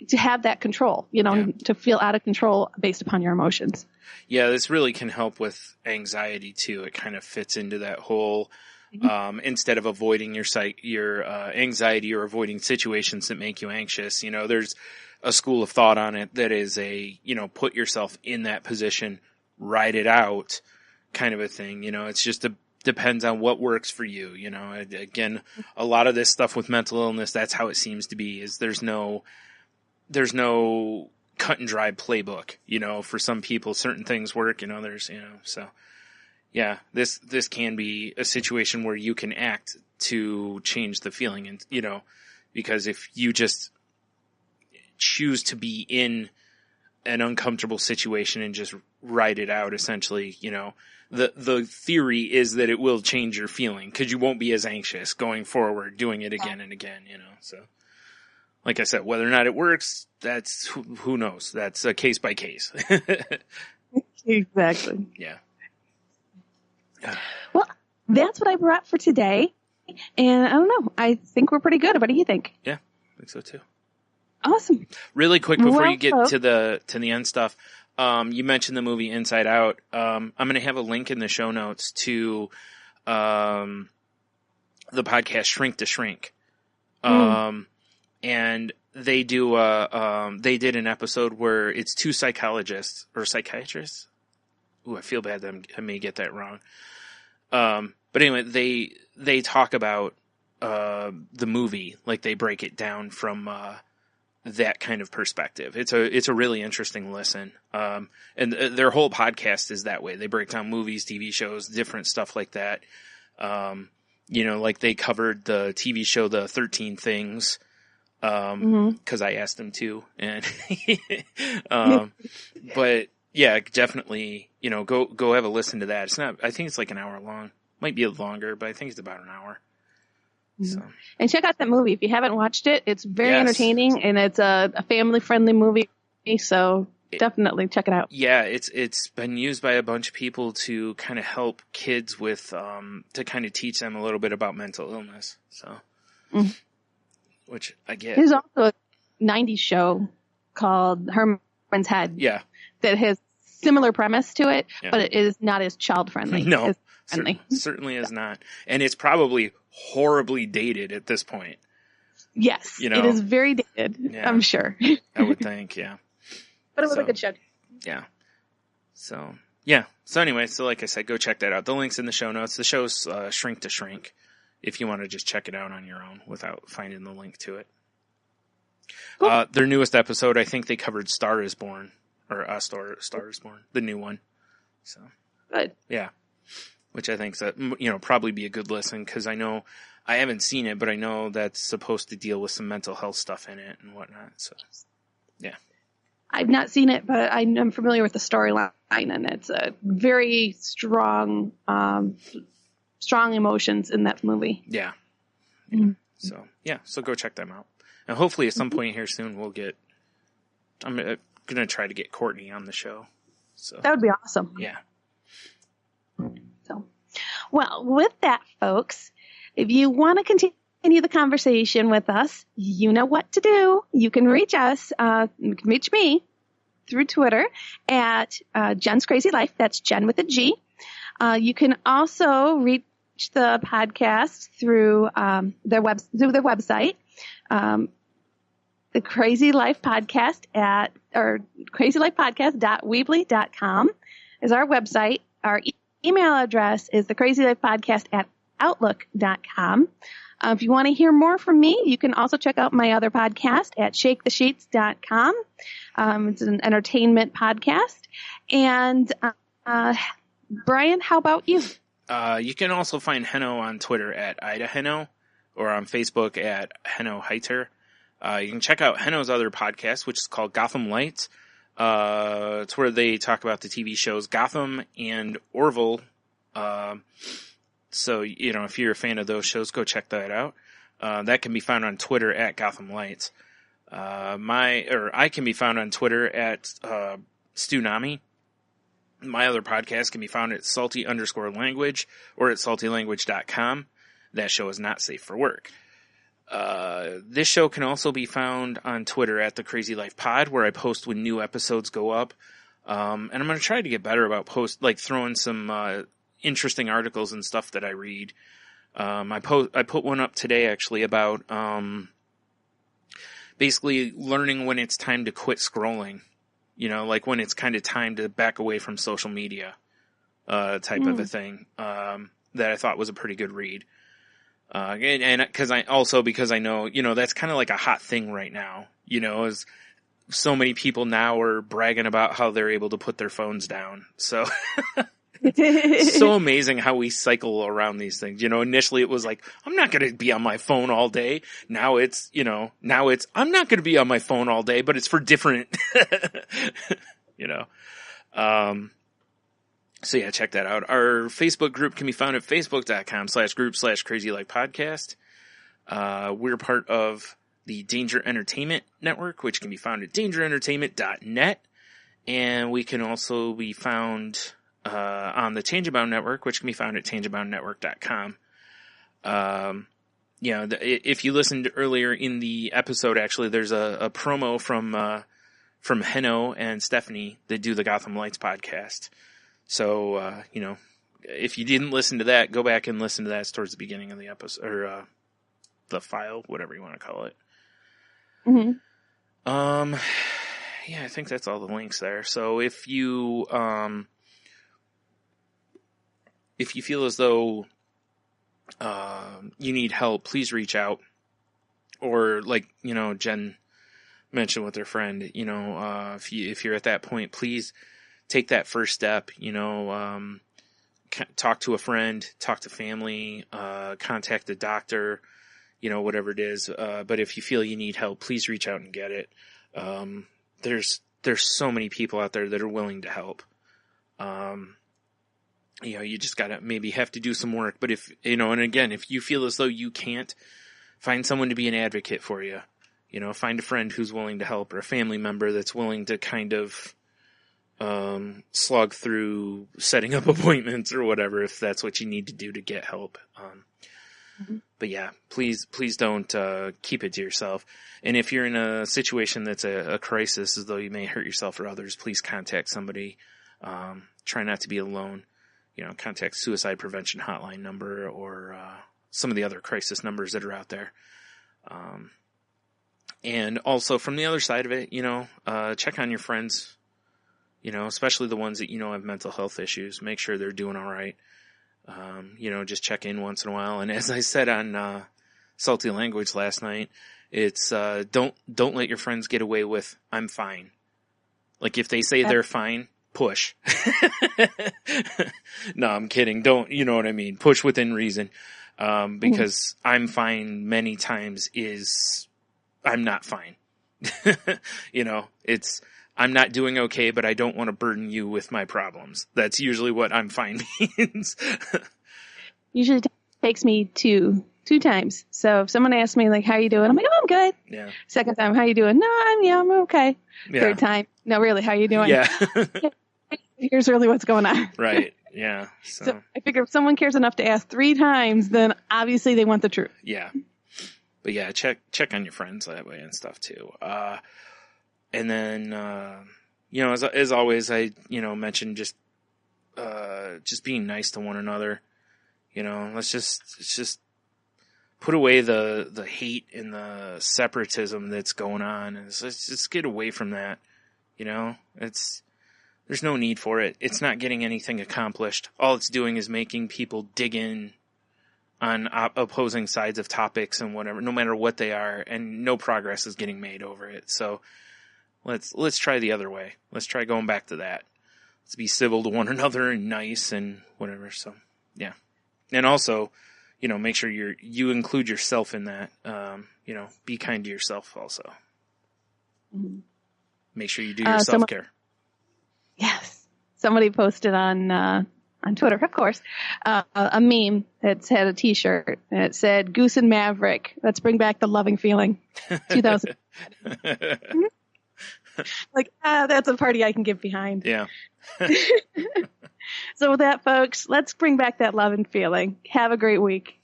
[SPEAKER 7] to have that control, to feel out of control based upon your emotions.
[SPEAKER 5] Yeah, this really can help with anxiety too. It kind of fits into that whole, instead of avoiding your anxiety or avoiding situations that make you anxious, there's a school of thought on it that is put yourself in that position, ride it out kind of a thing. It's just depends on what works for you. Again, a lot of this stuff with mental illness, that's how it seems to be, is there's no cut and dry playbook. For some people, certain things work, so yeah, this can be a situation where you can act to change the feeling and, because if you just choose to be in an uncomfortable situation and just ride it out, essentially, the theory is that it will change your feeling because you won't be as anxious going forward, doing it again and again, so. Like I said, whether or not it works, that's who knows. That's a case by case.
[SPEAKER 7] Exactly.
[SPEAKER 5] Yeah.
[SPEAKER 7] Well, that's what I brought for today. And I don't know. I think we're pretty good. What do you think?
[SPEAKER 5] Yeah, I think so too.
[SPEAKER 7] Awesome.
[SPEAKER 5] Really quick before you get to the end stuff, you mentioned the movie Inside Out. I'm going to have a link in the show notes to the podcast Shrink to Shrink. And they they did an episode where it's two psychologists or psychiatrists. Ooh, I feel bad that I may get that wrong. But anyway, they talk about, the movie, like they break it down from, that kind of perspective. It's a really interesting listen. And their whole podcast is that way. They break down movies, TV shows, different stuff like that. Like they covered the TV show, The 13 Things, cause I asked them to, and, but yeah, definitely, go have a listen to that. I think it's like an hour long, might be longer, but I think it's about an hour. So.
[SPEAKER 7] And check out that movie. If you haven't watched it, it's very entertaining and it's a family friendly movie. So definitely check it out.
[SPEAKER 5] Yeah, it's been used by a bunch of people to kind of help kids with to kind of teach them a little bit about mental illness. So, which I get.
[SPEAKER 7] There's also a 90s show called Herman's Head.
[SPEAKER 5] Yeah.
[SPEAKER 7] That has similar premise to it, but it is not as child friendly.
[SPEAKER 5] No, certainly is not, and it's probably horribly dated at this point.
[SPEAKER 7] Yes, it is very dated. Yeah. I'm sure.
[SPEAKER 5] I would think, yeah.
[SPEAKER 7] But it was a good show.
[SPEAKER 5] Yeah. So, yeah. So anyway, like I said, go check that out. The link's in the show notes. The show's Shrink to Shrink, if you want to just check it out on your own without finding the link to it. Cool. Their newest episode, I think they covered Star is Born. Or Star is Born, the new one. So,
[SPEAKER 7] good.
[SPEAKER 5] Yeah. Which I think probably be a good listen, because I know I haven't seen it, but I know that's supposed to deal with some mental health stuff in it and whatnot. So, yeah.
[SPEAKER 7] I've not seen it, but I'm familiar with the storyline, and it's a very strong emotions in that movie.
[SPEAKER 5] Yeah. Mm-hmm. So go check them out. And hopefully at some point here soon I'm going to try to get Courtney on the show. So
[SPEAKER 7] that would be awesome.
[SPEAKER 5] Yeah.
[SPEAKER 7] So, well, with that, folks, if you want to continue the conversation with us, you know what to do. You can reach us. You can reach me through Twitter at Jen's Crazy Life. That's Jen with a G. You can also reach the podcast through their website. The Crazy Life Podcast crazylifepodcast.weebly.com is our website. Our email address is thecrazylifepodcast@outlook.com. If you want to hear more from me, you can also check out my other podcast at shakethesheets.com. It's an entertainment podcast. And Brian, how about you?
[SPEAKER 5] You can also find Heno on Twitter at Ida Heno, or on Facebook at Heno Heiter. You can check out Heno's other podcast, which is called Gotham Lights. It's where they talk about the TV shows Gotham and Orville. So, if you're a fan of those shows, go check that out. That can be found on Twitter at Gotham Lights. I can be found on Twitter at Stu-Nami. My other podcast can be found at salty_language or at saltylanguage.com. That show is not safe for work. This show can also be found on Twitter at The Crazy Life Pod, where I post when new episodes go up. And I'm going to try to get better about throwing some interesting articles and stuff that I read. I put one up today actually about basically learning when it's time to quit scrolling. Like when it's kind of time to back away from social media, type of a thing, that I thought was a pretty good read. And because I know, that's kind of like a hot thing right now, as so many people now are bragging about how they're able to put their phones down. So it's so amazing how we cycle around these things. Initially it was like, I'm not going to be on my phone all day. Now it's, I'm not going to be on my phone all day, but it's for different, So yeah, check that out. Our Facebook group can be found at facebook.com/group/crazylifepodcast. We're part of the Danger Entertainment Network, which can be found at dangerentertainment.net. And we can also be found on the Tangentbound Network, which can be found at tangentboundnetwork.com. If you listened earlier in the episode, actually, there's a promo from Heno and Stephanie that do the Gotham Lights podcast. So, if you didn't listen to that, go back and listen to that. It's towards the beginning of the episode, or the file, whatever you want to call it.
[SPEAKER 7] Mm-hmm.
[SPEAKER 5] Yeah, I think that's all the links there. So if you feel as though you need help, please reach out. Or Jen mentioned with her friend, if you're at that point, please take that first step, talk to a friend, talk to family, contact a doctor, whatever it is. But if you feel you need help, please reach out and get it. There's so many people out there that are willing to help. You just gotta maybe have to do some work, but if you feel as though you can't, find someone to be an advocate for you. Find a friend who's willing to help, or a family member that's willing to kind of slog through setting up appointments or whatever, if that's what you need to do to get help. But yeah, please don't keep it to yourself. And if you're in a situation that's a crisis, as though you may hurt yourself or others, please contact somebody. Try not to be alone. Contact suicide prevention hotline number or some of the other crisis numbers that are out there. And also from the other side of it, check on your friends, especially the ones that have mental health issues. Make sure they're doing all right. Just check in once in a while. And as I said on Salty Language last night, it's don't let your friends get away with "I'm fine." Like if they say they're fine, push. No, I'm kidding. Don't, you know what I mean? Push within reason. Because I'm fine many times is I'm not fine. It's I'm not doing okay, but I don't want to burden you with my problems. That's usually what I'm fine means.
[SPEAKER 7] Usually takes me two times. So if someone asks me like, how you doing? I'm like, oh, I'm good.
[SPEAKER 5] Yeah.
[SPEAKER 7] Second time, how you doing? No, I'm okay. Yeah. Third time, no, really, how you doing?
[SPEAKER 5] Yeah.
[SPEAKER 7] Here's really what's going on.
[SPEAKER 5] Right. Yeah. So
[SPEAKER 7] I figure if someone cares enough to ask 3 times, then obviously they want the truth.
[SPEAKER 5] Yeah. But yeah, check on your friends that way and stuff too. And then, as always, I, mentioned just being nice to one another. Let's just put away the hate and the separatism that's going on. And let's just get away from that. There's no need for it. It's not getting anything accomplished. All it's doing is making people dig in on opposing sides of topics and whatever, no matter what they are, and no progress is getting made over it. So let's try the other way. Let's try going back to that. Let's be civil to one another and nice and whatever. So yeah. And also, make sure you include yourself in that. Be kind to yourself also. Mm-hmm. Make sure you do your self-care.
[SPEAKER 7] Yes. Somebody posted on Twitter, of course, a meme that's had a t-shirt and it said Goose and Maverick. Let's bring back the loving feeling. 2000. That's a party I can get behind.
[SPEAKER 5] Yeah.
[SPEAKER 7] So with that, folks, let's bring back that love and feeling. Have a great week.